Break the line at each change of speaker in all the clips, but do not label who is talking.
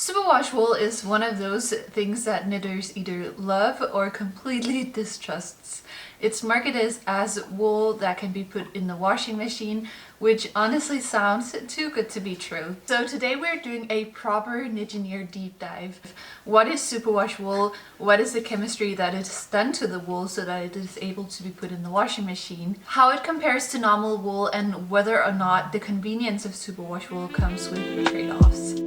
Superwash wool is one of those things that knitters either love or completely distrusts. It's marketed as wool that can be put in the washing machine, which honestly sounds too good to be true. So today we're doing a proper Knitgineer deep dive. What is superwash wool? What is the chemistry that is done to the wool so that it is able to be put in the washing machine? How it compares to normal wool, and whether or not the convenience of superwash wool comes with trade-offs.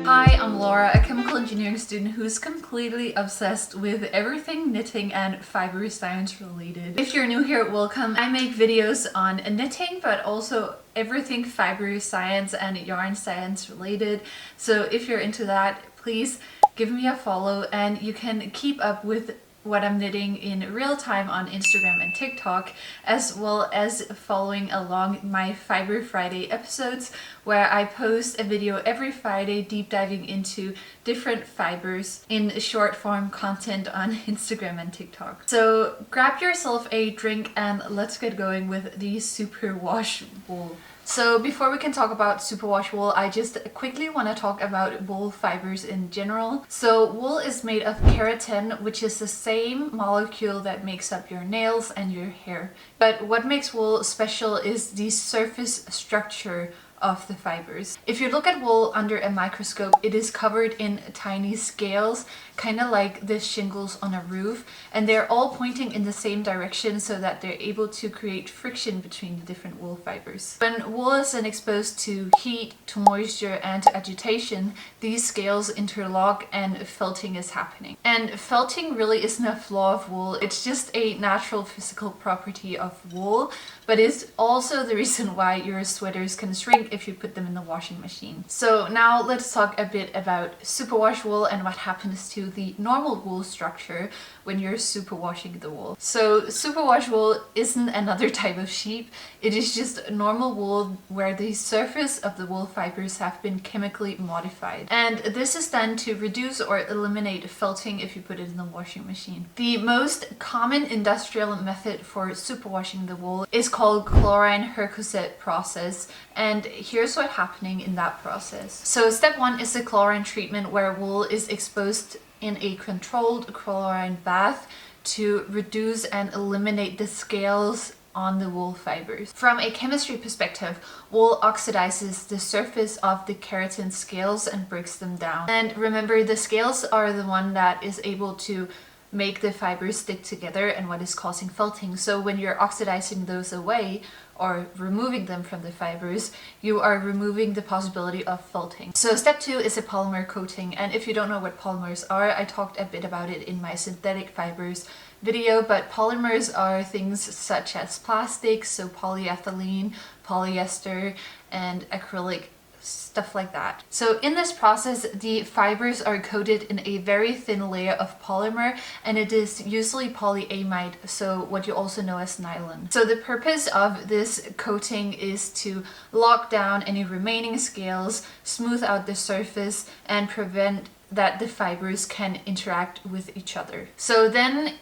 Hi, I'm Laura, a chemical engineering student who's completely obsessed with everything knitting and fiber science related. If you're new here, welcome. I make videos on knitting, but also everything fiber science and yarn science related. So if you're into that, please give me a follow and you can keep up with what I'm knitting in real time on Instagram and TikTok, as well as following along my Fiber Friday episodes, where I post a video every Friday deep diving into different fibers in short form content on Instagram and TikTok. So grab yourself a drink and let's get going with the superwash wool. So before we can talk about superwash wool, I just quickly want to talk about wool fibers in general. So wool is made of keratin, which is the same molecule that makes up your nails and your hair. But what makes wool special is the surface structure of the fibers. If you look at wool under a microscope, it is covered in tiny scales, kind of like the shingles on a roof, and they're all pointing in the same direction so that they're able to create friction between the different wool fibers. When wool is then exposed to heat, to moisture, and to agitation, these scales interlock and felting is happening. And felting really isn't a flaw of wool, it's just a natural physical property of wool, but it's also the reason why your sweaters can shrink if you put them in the washing machine. So now let's talk a bit about superwash wool and what happens to the normal wool structure when you're superwashing the wool. So superwash wool isn't another type of sheep, it is just normal wool where the surface of the wool fibers have been chemically modified. And this is done to reduce or eliminate felting if you put it in the washing machine. The most common industrial method for superwashing the wool is called chlorine Hercosset process, and here's what's happening in that process. So step one is the chlorine treatment, where wool is exposed in a controlled chlorine bath to reduce and eliminate the scales on the wool fibers. From a chemistry perspective, wool oxidizes the surface of the keratin scales and breaks them down. And remember, the scales are the one that is able to make the fibers stick together and what is causing felting. So when you're oxidizing those away or removing them from the fibers, you are removing the possibility of felting. So step two is a polymer coating, and if you don't know what polymers are, I talked a bit about it in my synthetic fibers video, but polymers are things such as plastics, so polyethylene, polyester, and acrylic, stuff like that. So in this process, the fibers are coated in a very thin layer of polymer, and it is usually polyamide, so what you also know as nylon. So the purpose of this coating is to lock down any remaining scales, smooth out the surface, and prevent that the fibers can interact with each other. So then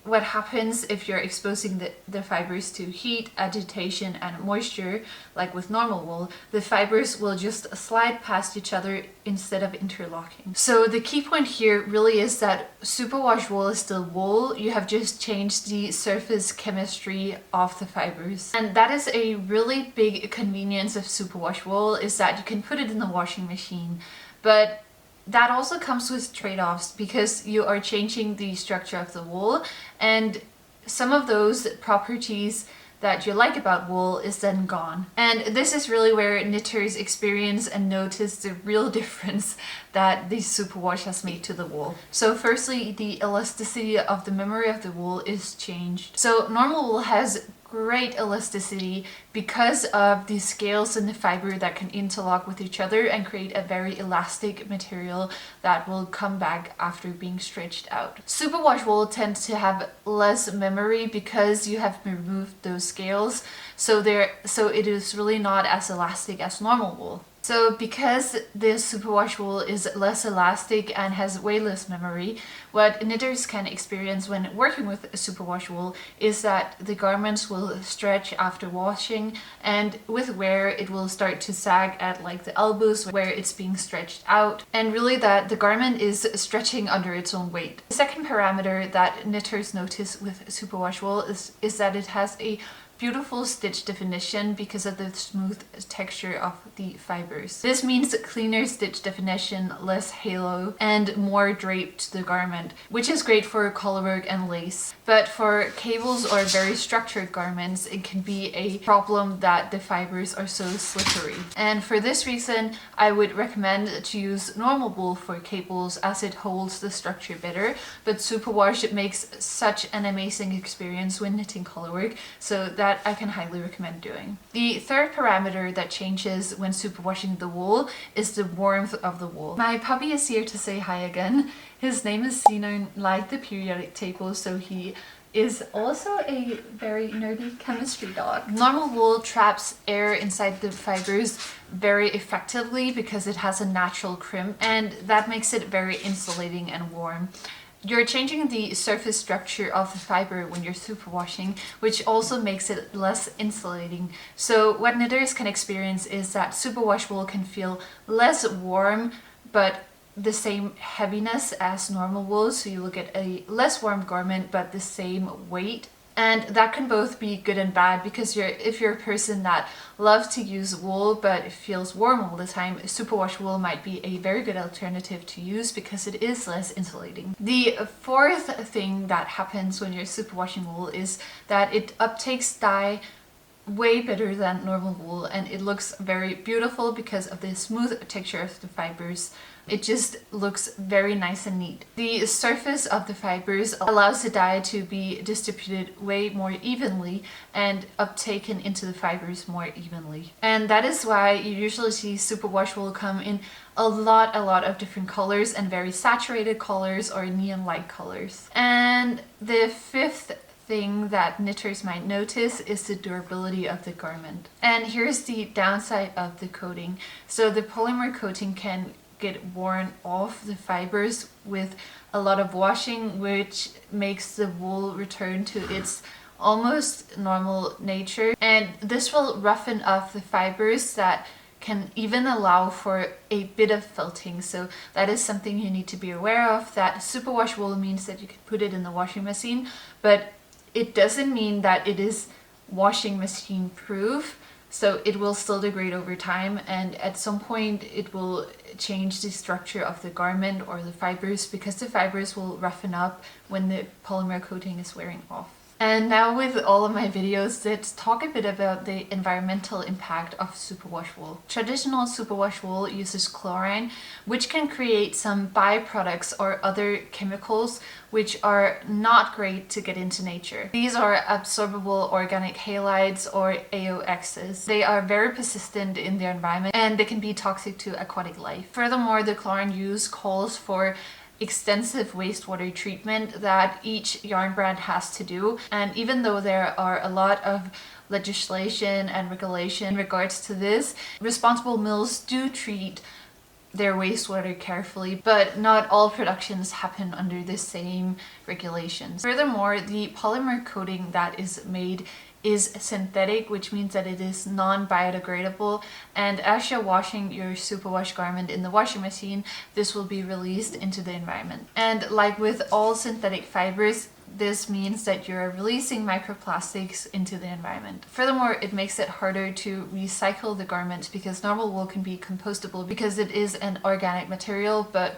what happens if you're exposing the fibers to heat, agitation, and moisture, like with normal wool, the fibers will just slide past each other instead of interlocking. So the key point here really is that superwash wool is still wool, you have just changed the surface chemistry of the fibers. And that is a really big convenience of superwash wool, is that you can put it in the washing machine, but that also comes with trade-offs, because you are changing the structure of the wool, and some of those properties that you like about wool is then gone. And this is really where knitters experience and notice the real difference that the superwash has made to the wool. So firstly, the elasticity of the memory of the wool is changed. So normal wool has great elasticity because of the scales in the fiber that can interlock with each other and create a very elastic material that will come back after being stretched out. Superwash wool tends to have less memory because you have removed those scales, so it is really not as elastic as normal wool. So because this superwash wool is less elastic and has way less memory, what knitters can experience when working with superwash wool is that the garments will stretch after washing, and with wear it will start to sag at like the elbows where it's being stretched out, and really that the garment is stretching under its own weight. The second parameter that knitters notice with superwash wool is that it has a beautiful stitch definition because of the smooth texture of the fibers. This means cleaner stitch definition, less halo, and more drape to the garment, which is great for collarwork and lace. But for cables or very structured garments, it can be a problem that the fibers are so slippery. And for this reason, I would recommend to use normal wool for cables as it holds the structure better, but superwash makes such an amazing experience when knitting collarwork, so that I can highly recommend doing. The third parameter that changes when superwashing the wool is the warmth of the wool. My puppy is here to say hi again. His name is Sinon, like the periodic table, so he is also a very nerdy chemistry dog. Normal wool traps air inside the fibers very effectively because it has a natural crimp, and that makes it very insulating and warm. You're changing the surface structure of the fiber when you're superwashing, which also makes it less insulating. So what knitters can experience is that superwash wool can feel less warm, but the same heaviness as normal wool. So you will get a less warm garment, but the same weight. And that can both be good and bad, because if you're a person that loves to use wool but feels warm all the time, superwash wool might be a very good alternative to use because it is less insulating. The fourth thing that happens when you're superwashing wool is that it uptakes dye way better than normal wool, and it looks very beautiful because of the smooth texture of the fibers. It just looks very nice and neat. The surface of the fibers allows the dye to be distributed way more evenly and uptaken into the fibers more evenly. And that is why you usually see superwash wool come in a lot of different colors and very saturated colors or neon light colors. And the fifth thing that knitters might notice is the durability of the garment. And here's the downside of the coating. So the polymer coating can get worn off the fibers with a lot of washing, which makes the wool return to its almost normal nature, and this will roughen up the fibers that can even allow for a bit of felting. So that is something you need to be aware of, that superwash wool means that you can put it in the washing machine, but it doesn't mean that it is washing machine proof. So it will still degrade over time, and at some point it will change the structure of the garment or the fibers, because the fibers will roughen up when the polymer coating is wearing off. And now, with all of my videos, let's talk a bit about the environmental impact of superwash wool. Traditional superwash wool uses chlorine, which can create some byproducts or other chemicals which are not great to get into nature. These are absorbable organic halides or AOXs. They are very persistent in their environment and they can be toxic to aquatic life. Furthermore, the chlorine use calls for extensive wastewater treatment that each yarn brand has to do, and even though there are a lot of legislation and regulation in regards to this, responsible mills do treat their wastewater carefully, but not all productions happen under the same regulations. Furthermore, the polymer coating that is made is synthetic, which means that it is non-biodegradable, and as you're washing your superwash garment in the washing machine, this will be released into the environment. And like with all synthetic fibers, this means that you're releasing microplastics into the environment. Furthermore, it makes it harder to recycle the garment, because normal wool can be compostable because it is an organic material, but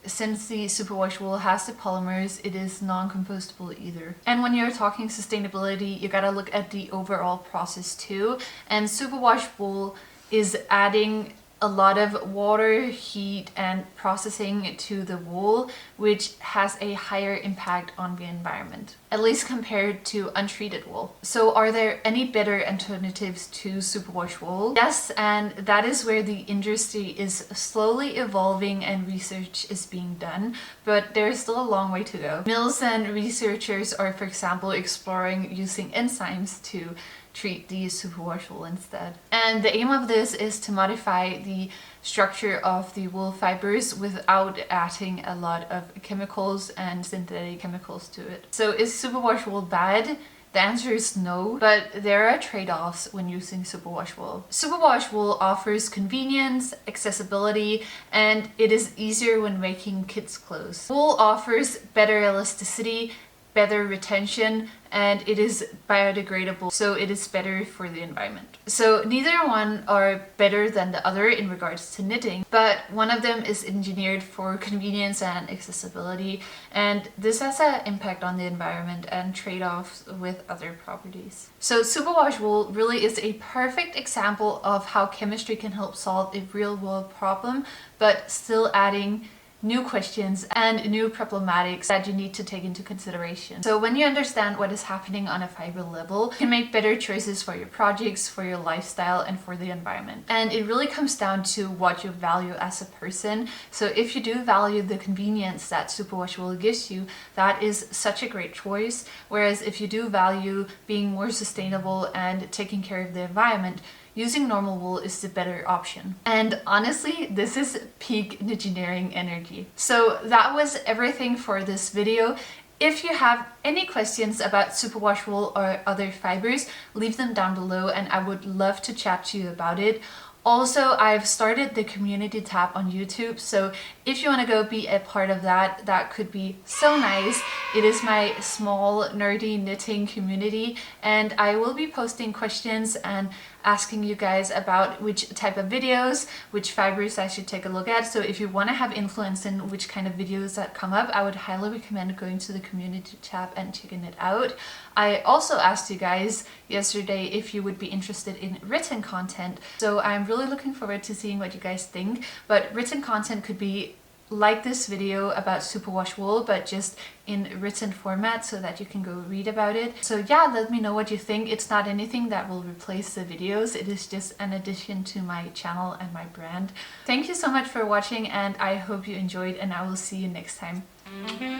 since the superwash wool has the polymers, it is non-compostable either. And when you're talking sustainability, you gotta look at the overall process too. And superwash wool is adding a lot of water, heat, and processing to the wool, which has a higher impact on the environment, at least compared to untreated wool. So are there any better alternatives to superwash wool? Yes, and that is where the industry is slowly evolving and research is being done, but there's still a long way to go. Mills and researchers are, for example, exploring using enzymes to treat the superwash wool instead. And the aim of this is to modify the structure of the wool fibers without adding a lot of chemicals and synthetic chemicals to it. So is superwash wool bad? The answer is no, but there are trade-offs when using superwash wool. Superwash wool offers convenience, accessibility, and it is easier when making kids' clothes. Wool offers better elasticity, better retention, and it is biodegradable, so it is better for the environment. So neither one are better than the other in regards to knitting, but one of them is engineered for convenience and accessibility, and this has an impact on the environment and trade-offs with other properties. So superwash wool really is a perfect example of how chemistry can help solve a real-world problem, but still adding new questions and new problematics that you need to take into consideration. So when you understand what is happening on a fiber level, you can make better choices for your projects, for your lifestyle, and for the environment. And it really comes down to what you value as a person. So if you do value the convenience that superwash wool gives you, that is such a great choice. Whereas if you do value being more sustainable and taking care of the environment, using normal wool is the better option. And honestly, this is peak Knitgineering energy. So that was everything for this video. If you have any questions about superwash wool or other fibers, leave them down below and I would love to chat to you about it. Also, I've started the community tab on YouTube, so if you want to go be a part of that, that could be so nice. It is my small nerdy knitting community, and I will be posting questions and asking you guys about which type of videos, which fibers I should take a look at. So if you want to have influence in which kind of videos that come up, I would highly recommend going to the community tab and checking it out. I also asked you guys yesterday if you would be interested in written content, so I'm really looking forward to seeing what you guys think. But written content could be like this video about superwash wool, but just in written format so that you can go read about it. So yeah, let me know what you think. It's not anything that will replace the videos. It is just an addition to my channel and my brand. Thank you so much for watching, and I hope you enjoyed, and I will see you next time.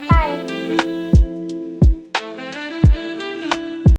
Bye!